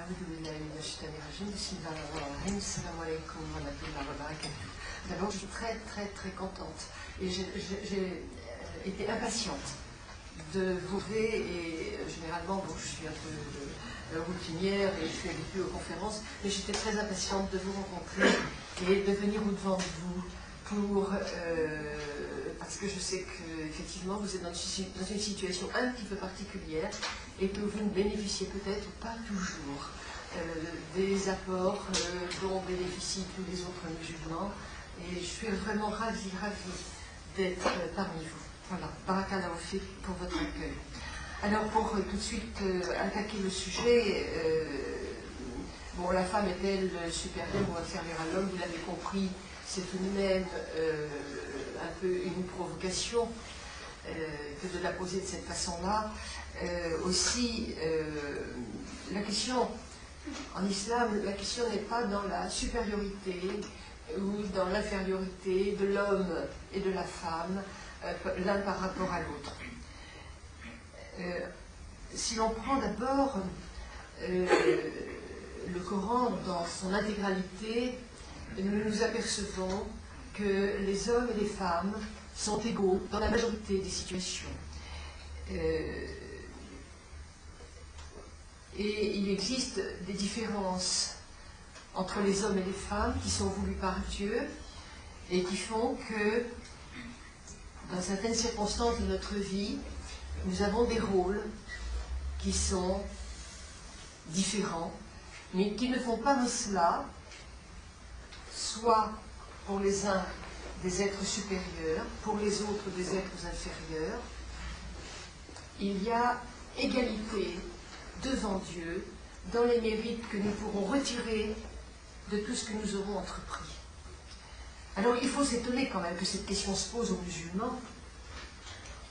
أعوذ بالله من الشيطان الرجيم بسم الله الرحمن الرحيم السلام عليكم ورحمة الله وبركاته. D'abord, je suis très contente et j'ai été impatiente de vous voir et généralement, bon, je suis un peu routinière et je suis habituée aux conférences, mais j'étais très impatiente de vous rencontrer et de venir au-devant de vous pour, parce que je sais qu'effectivement vous êtes dans une situation un petit peu particulière et que vous ne bénéficiez peut-être pas toujours des apports dont bénéficient tous les autres musulmans. Et je suis vraiment ravie d'être parmi vous. Voilà, barakallahu fik pour votre accueil. Alors pour tout de suite attaquer le sujet, bon, la femme est-elle supérieure ou inférieure à l'homme? Vous l'avez compris, c'est tout de même un peu une provocation que de la poser de cette façon-là. Aussi, la question en islam, la question n'est pas dans la supériorité ou dans l'infériorité de l'homme et de la femme, l'un par rapport à l'autre. Si l'on prend d'abord le Coran dans son intégralité, nous nous apercevons que les hommes et les femmes sont égaux dans la majorité des situations. Et il existe des différences entre les hommes et les femmes qui sont voulues par Dieu et qui font que, dans certaines circonstances de notre vie, nous avons des rôles qui sont différents, mais qui ne font pas de cela, soit pour les uns des êtres supérieurs, pour les autres des êtres inférieurs. Il y a égalité devant Dieu dans les mérites que nous pourrons retirer de tout ce que nous aurons entrepris. Alors il faut s'étonner quand même que cette question se pose aux musulmans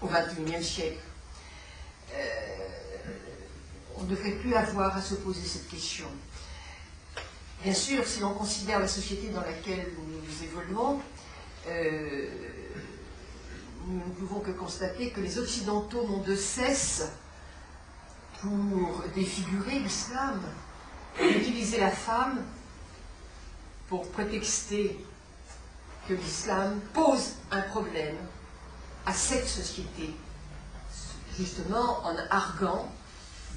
au XXIe siècle. On ne devrait plus avoir à se poser cette question. Bien sûr, si l'on considère la société dans laquelle nous évoluons, nous ne pouvons que constater que les Occidentaux n'ont de cesse, pour défigurer l'islam, d'utiliser la femme pour prétexter que l'islam pose un problème à cette société, justement en arguant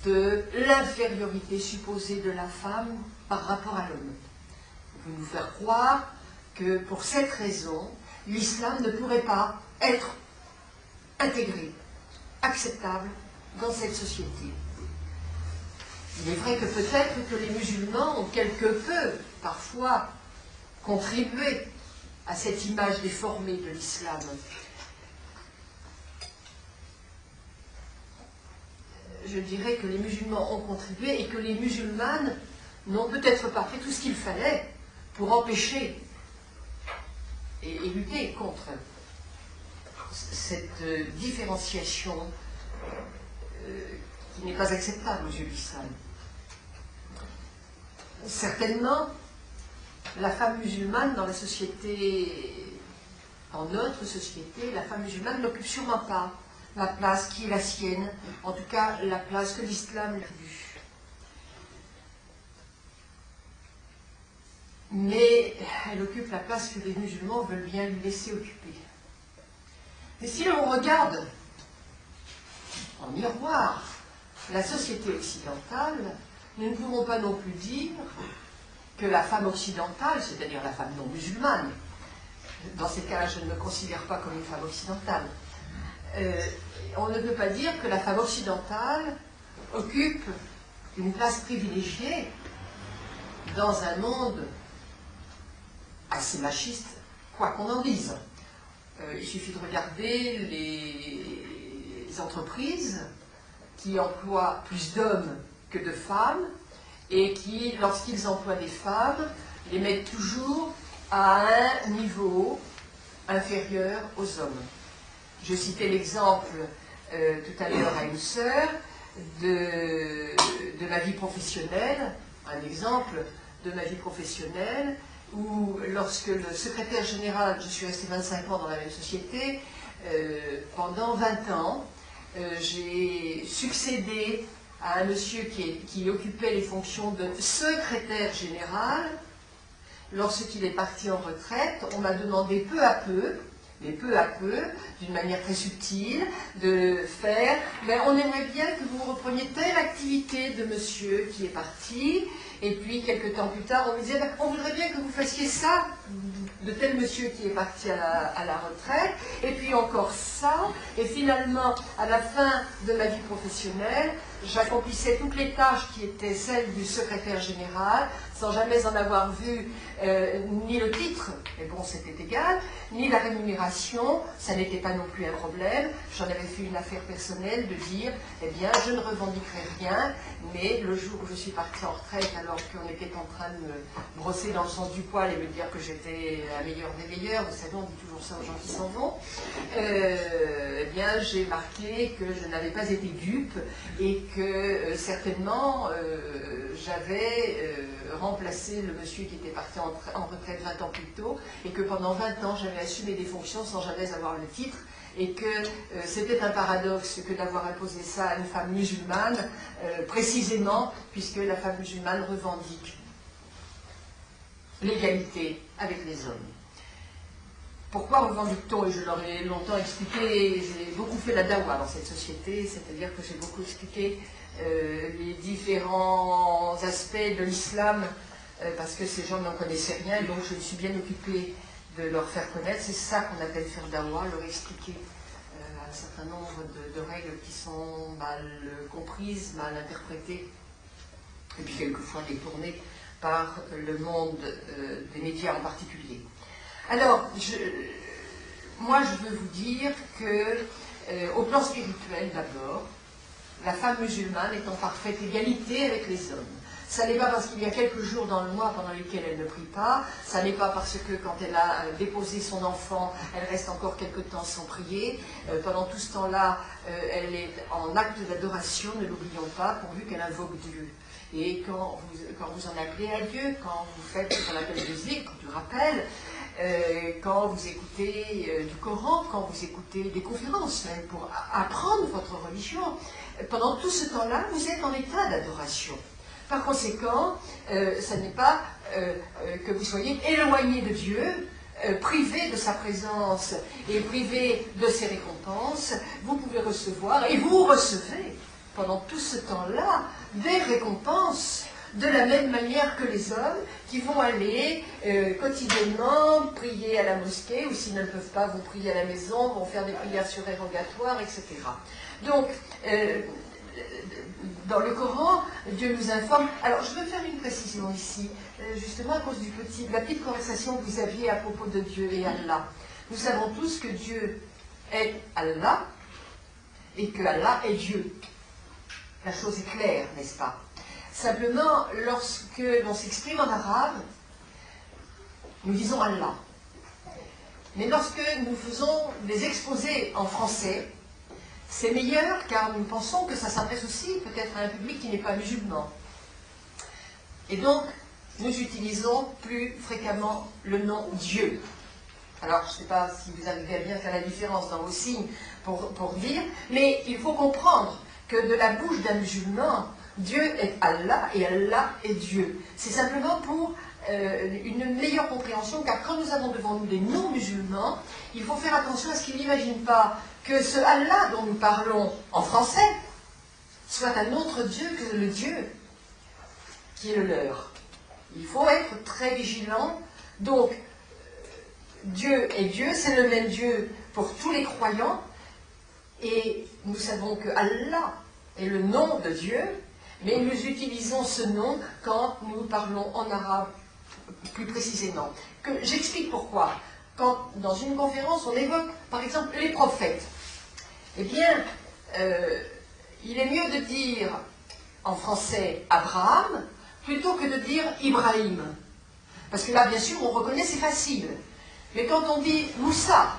de l'infériorité supposée de la femme par rapport à l'homme. Vous nous faire croire que pour cette raison, l'islam ne pourrait pas être intégré, acceptable dans cette société. Il est vrai que peut-être que les musulmans ont quelque peu, parfois, contribué à cette image déformée de l'islam. Je dirais que les musulmans ont contribué et que les musulmanes n'ont peut-être pas fait tout ce qu'il fallait pour empêcher et lutter contre cette différenciation qui n'est pas acceptable aux yeux de l'islam. Certainement, la femme musulmane dans la société, dans notre société, la femme musulmane n'occupe sûrement pas la place qui est la sienne, en tout cas la place que l'islam lui a due. Mais elle occupe la place que les musulmans veulent bien lui laisser occuper. Mais si l'on regarde en miroir la société occidentale, nous ne pouvons pas non plus dire que la femme occidentale, c'est-à-dire la femme non musulmane, dans ces cas-là je ne me considère pas comme une femme occidentale, on ne peut pas dire que la femme occidentale occupe une place privilégiée dans un monde assez machiste, quoi qu'on en dise. Il suffit de regarder les entreprises qui emploient plus d'hommes que de femmes et qui, lorsqu'ils emploient des femmes, les mettent toujours à un niveau inférieur aux hommes. Je citais l'exemple tout à l'heure à une sœur de ma vie professionnelle, un exemple de ma vie professionnelle où lorsque le secrétaire général, je suis restée 25 ans dans la même société, pendant 20 ans, j'ai succédé à un monsieur qui occupait les fonctions de secrétaire général. Lorsqu'il est parti en retraite, on m'a demandé peu à peu, mais peu à peu, d'une manière très subtile, de faire, mais on aimerait bien que vous repreniez telle activité de monsieur qui est parti, et puis quelques temps plus tard, on me disait, on voudrait bien que vous fassiez ça, de tel monsieur qui est parti à la retraite, et puis encore ça, et finalement, à la fin de ma vie professionnelle, j'accomplissais toutes les tâches qui étaient celles du secrétaire général, sans jamais en avoir vu ni le titre, mais bon, c'était égal, ni la rémunération, ça n'était pas non plus un problème. J'en avais fait une affaire personnelle de dire, eh bien, je ne revendiquerai rien, mais le jour où je suis partie en retraite, alors qu'on était en train de me brosser dans le sens du poil et me dire que j'étais la meilleure des meilleures, vous savez, on dit toujours ça aux gens qui s'en vont, eh bien, j'ai marqué que je n'avais pas été dupe et que certainement j'avais remplacé le monsieur qui était parti en retraite 20 ans plus tôt et que pendant 20 ans j'avais assumé des fonctions sans jamais avoir le titre et que c'était un paradoxe que d'avoir imposé ça à une femme musulmane précisément puisque la femme musulmane revendique l'égalité avec les hommes. Pourquoi revendique-t-on? Et je leur ai longtemps expliqué, j'ai beaucoup fait la dawa dans cette société, c'est-à-dire que j'ai beaucoup expliqué les différents aspects de l'islam parce que ces gens n'en connaissaient rien, donc je me suis bien occupée de leur faire connaître. C'est ça qu'on appelle faire dawa, leur expliquer un certain nombre de règles qui sont mal comprises, mal interprétées, et puis quelquefois détournées par le monde des médias en particulier. Alors, moi je veux vous dire que, au plan spirituel d'abord, la femme musulmane est en parfaite égalité avec les hommes. Ça n'est pas parce qu'il y a quelques jours dans le mois pendant lesquels elle ne prie pas, ça n'est pas parce que quand elle a déposé son enfant, elle reste encore quelque temps sans prier. Pendant tout ce temps-là, elle est en acte d'adoration, ne l'oublions pas, pourvu qu'elle invoque Dieu. Et quand vous en appelez à Dieu, quand vous faites ce qu'on appelle du zikr, du rappel, quand vous écoutez du Coran, quand vous écoutez des conférences même pour apprendre votre religion, pendant tout ce temps-là, vous êtes en état d'adoration. Par conséquent, ça n'est pas que vous soyez éloigné de Dieu, privé de sa présence et privé de ses récompenses. Vous pouvez recevoir, et vous recevez, pendant tout ce temps-là, des récompenses de la même manière que les hommes qui vont aller quotidiennement prier à la mosquée, ou s'ils ne le peuvent pas, vont prier à la maison, vont faire des prières surérogatoires, etc. Donc, dans le Coran, Dieu nous informe. Alors, je veux faire une précision ici, justement à cause de la petite conversation que vous aviez à propos de Dieu et Allah. Nous savons tous que Dieu est Allah et que Allah est Dieu. La chose est claire, n'est-ce pas? Simplement, lorsque l'on s'exprime en arabe, nous disons Allah. Mais lorsque nous faisons des exposés en français, c'est meilleur car nous pensons que ça s'adresse aussi peut-être à un public qui n'est pas musulman. Et donc, nous utilisons plus fréquemment le nom Dieu. Alors, je ne sais pas si vous arrivez à bien faire la différence dans vos signes pour dire, mais il faut comprendre que de la bouche d'un musulman, Dieu est Allah et Allah est Dieu. C'est simplement pour une meilleure compréhension, car quand nous avons devant nous des non-musulmans, il faut faire attention à ce qu'ils n'imaginent pas que ce Allah dont nous parlons en français soit un autre Dieu que le Dieu qui est le leur. Il faut être très vigilant. Donc, Dieu est Dieu, c'est le même Dieu pour tous les croyants, et nous savons que Allah est le nom de Dieu, mais nous utilisons ce nom quand nous parlons en arabe plus précisément. J'explique pourquoi. Quand dans une conférence on évoque par exemple les prophètes, eh bien il est mieux de dire en français Abraham plutôt que de dire Ibrahim. Parce que là bien sûr on reconnaît, c'est facile. Mais quand on dit Moussa,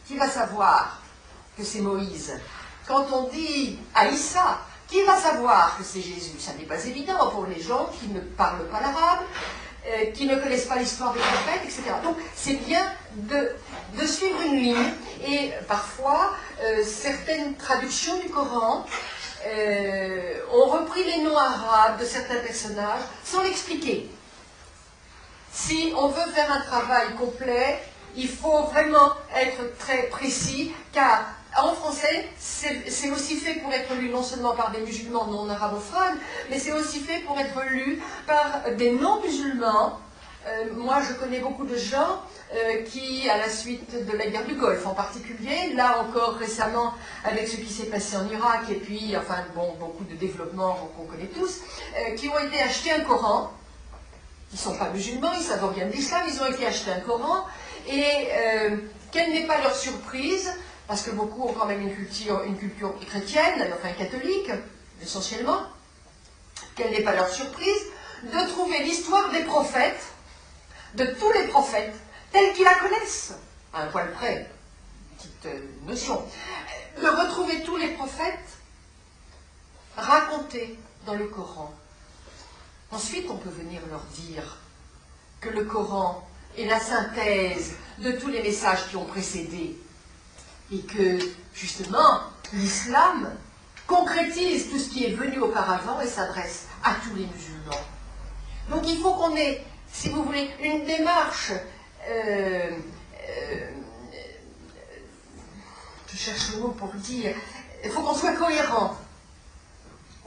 qui va savoir que c'est Moïse? Quand on dit Aïssa, qui va savoir que c'est Jésus? Ça n'est pas évident pour les gens qui ne parlent pas l'arabe, qui ne connaissent pas l'histoire des prophètes, etc. Donc c'est bien de suivre une ligne, et parfois certaines traductions du Coran ont repris les noms arabes de certains personnages sans l'expliquer. Si on veut faire un travail complet, il faut vraiment être très précis, car en français, c'est aussi fait pour être lu non seulement par des musulmans non arabophones, mais c'est aussi fait pour être lu par des non-musulmans. Moi, je connais beaucoup de gens qui, à la suite de la guerre du Golfe en particulier, là encore récemment avec ce qui s'est passé en Irak, et puis, enfin, bon, beaucoup de développements qu'on connaît tous, qui ont été achetés un Coran. Ils ne sont pas musulmans, ils savent rien de l'islam, ils ont été achetés un Coran, et quelle n'est pas leur surprise, parce que beaucoup ont quand même une culture chrétienne, enfin catholique, essentiellement, quelle n'est pas leur surprise, de trouver l'histoire des prophètes, de tous les prophètes, tels qu'ils la connaissent, à un poil près, petite notion, de retrouver tous les prophètes racontés dans le Coran. Ensuite, on peut venir leur dire que le Coran est la synthèse de tous les messages qui ont précédé et que, justement, l'islam concrétise tout ce qui est venu auparavant et s'adresse à tous les musulmans. Donc il faut qu'on ait, si vous voulez, une démarche, je cherche le mot pour le dire, il faut qu'on soit cohérent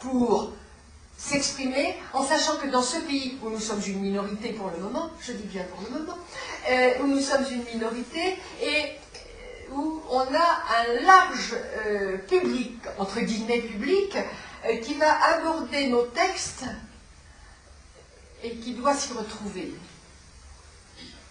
pour s'exprimer en sachant que dans ce pays où nous sommes une minorité pour le moment, je dis bien pour le moment, où nous sommes une minorité et où on a un large public, entre guillemets public, qui va aborder nos textes et qui doit s'y retrouver.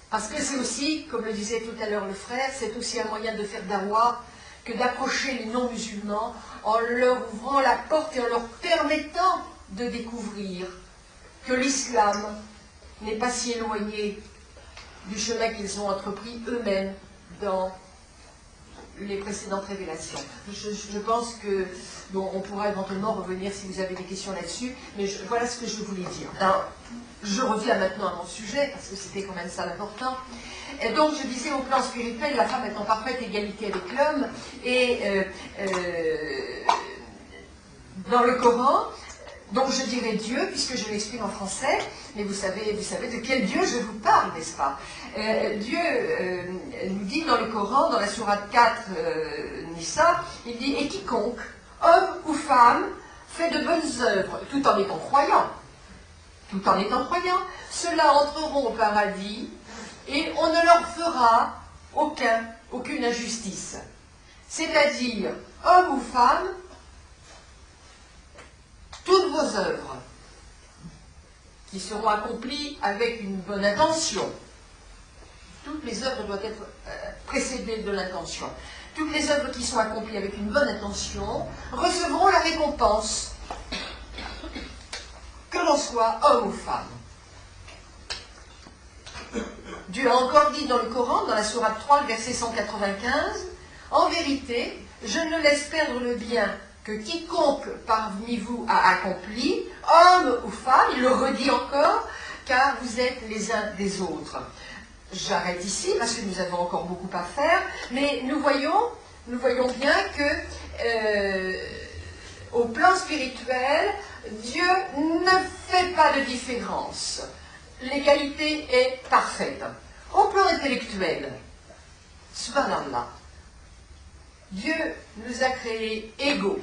Parce que c'est aussi, comme le disait tout à l'heure le frère, c'est aussi un moyen de faire dawa que d'approcher les non-musulmans en leur ouvrant la porte et en leur permettant de découvrir que l'islam n'est pas si éloigné du chemin qu'ils ont entrepris eux-mêmes dans les précédentes révélations. Je pense que, bon, on pourra éventuellement revenir si vous avez des questions là-dessus, mais voilà ce que je voulais dire. Alors, je reviens maintenant à mon sujet, parce que c'était quand même ça l'important. Et donc, je disais, au plan spirituel, la femme est en parfaite égalité avec l'homme, et dans le Coran, donc je dirais Dieu, puisque je l'exprime en français, mais vous savez de quel Dieu je vous parle, n'est-ce pas? Dieu nous dit dans le Coran, dans la sourate 4, Nisa, il dit « Et quiconque, homme ou femme, fait de bonnes œuvres, tout en étant croyant, ceux-là entreront au paradis, et on ne leur fera aucune injustice. » C'est-à-dire, homme ou femme, toutes vos œuvres qui seront accomplies avec une bonne intention, toutes les œuvres doivent être précédées de l'intention, toutes les œuvres qui sont accomplies avec une bonne intention recevront la récompense, que l'on soit homme ou femme. Dieu a encore dit dans le Coran, dans la sourate 3, verset 195, « En vérité, je ne laisse perdre le bien que quiconque parmi vous a accompli, homme ou femme, il le redit encore, car vous êtes les uns des autres. » J'arrête ici parce que nous avons encore beaucoup à faire, mais nous voyons bien que au plan spirituel, Dieu ne fait pas de différence. L'égalité est parfaite. Au plan intellectuel, subhanallah, Dieu nous a créés égaux.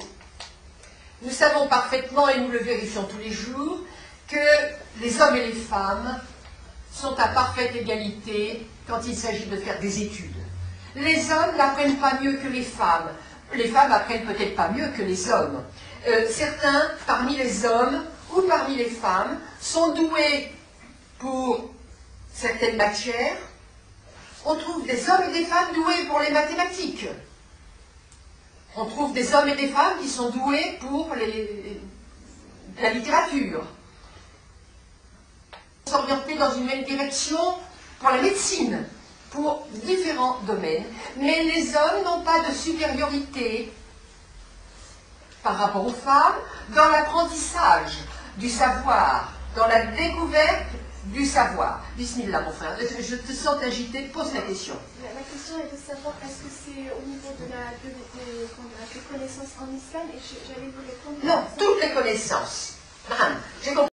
Nous savons parfaitement, et nous le vérifions tous les jours, que les hommes et les femmes sont à parfaite égalité quand il s'agit de faire des études. Les hommes n'apprennent pas mieux que les femmes. Les femmes apprennent peut-être pas mieux que les hommes. Certains, parmi les hommes ou parmi les femmes, sont doués pour certaines matières. On trouve des hommes et des femmes doués pour les mathématiques. On trouve des hommes et des femmes qui sont doués pour la littérature. S'orienter dans une même direction pour la médecine, pour différents domaines. Mais les hommes n'ont pas de supériorité par rapport aux femmes dans l'apprentissage du savoir, dans la découverte du savoir. Bismillah, mon frère. Je te sens agité, pose la question. La question est de savoir est-ce que c'est au niveau des connaissances en islam, et j'allais vous répondre. Non, toutes les connaissances. Madame, j'ai compris.